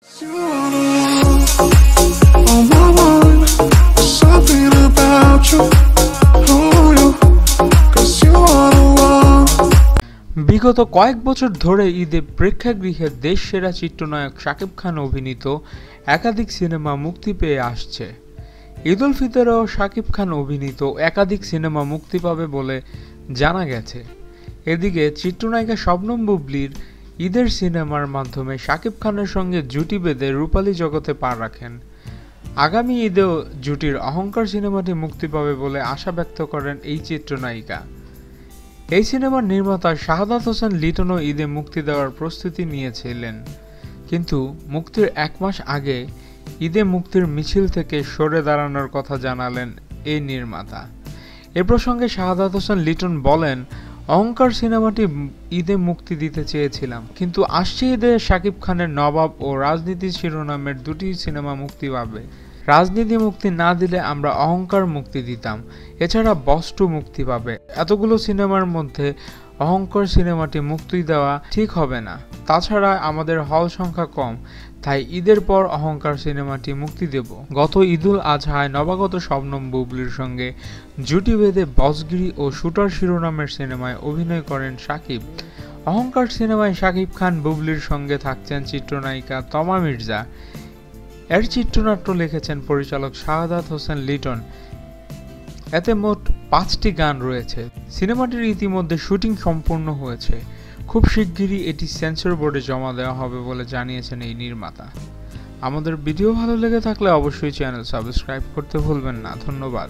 বিগত কয়েক বছর ধরে ঈদে প্রেক্ষাগৃহে দেশ সেরা চিত্রনায়ক শাকিব খান অভিনীত একাধিক সিনেমা মুক্তি পেয়ে আসছে। ঈদ উল ফিতরেও শাকিব খান অভিনীত একাধিক সিনেমা মুক্তি পাবে বলে জানা গেছে। এদিকে চিত্রনায়িকা শবনম বুবলীর ঈদের সিনেমার মাধ্যমে শাকিব খানের সঙ্গে জুটি বেঁধে রূপালী জগতে পা রাখেন। আগামী ঈদেও জুটির অহংকার সিনেমাটি মুক্তি পাবে বলে আশা ব্যক্ত করেন এই চিত্রনায়িকা। এই সিনেমার নির্মাতা শাহাদাত হোসেন লিটনও ঈদে মুক্তি দেওয়ার প্রস্তুতি নিয়েছিলেন, কিন্তু মুক্তির এক মাস আগে ঈদে মুক্তির মিছিল থেকে সরে দাঁড়ানোর কথা জানালেন এই নির্মাতা। এ প্রসঙ্গে শাহাদাত হোসেন লিটন বলেন, অহংকার সিনেমাটি ঈদে মুক্তি দিতে চেয়েছিলাম, কিন্তু আসছে ঈদে শাকিব খানের নবাব ও রাজনীতি শিরোনামের দুটি সিনেমা মুক্তি পাবে। রাজনীতি মুক্তি না দিলে আমরা অহংকার মুক্তি দিতাম, এছাড়া বস 2 মুক্তি পাবে। এতগুলো সিনেমার মধ্যে অহংকার সিনেমাটি মুক্তি দেওয়া ঠিক হবে না, তাছাড়া আমাদের হল সংখ্যা কম, তাই ঈদের পর অহংকার সিনেমাটি মুক্তি দেব। গত ঈদুল আজহায় নবাগত শবনম বুবলীর সঙ্গে জুটি বেঁধে বসগিরি ও শুটার শিরোনামের সিনেমায় অভিনয় করেন শাকিব। অহংকার সিনেমায় শাকিব খান বুবলীর সঙ্গে থাকছেন চিত্রনায়িকা তমা মির্জা। এর চিত্রনাট্য লিখেছেন পরিচালক শাহাদাত হোসেন লিটন। এতে মোট 5টি গান রয়েছে। সিনেমাটির ইতিমধ্যে শুটিং সম্পূর্ণ হয়েছে। খুব শিগগিরই এটি সেন্সর বোর্ডে জমা দেওয়া হবে বলে জানিয়েছেন এই নির্মাতা। আমাদের ভিডিও ভালো লেগে থাকলে অবশ্যই চ্যানেল সাবস্ক্রাইব করতে ভুলবেন না। ধন্যবাদ।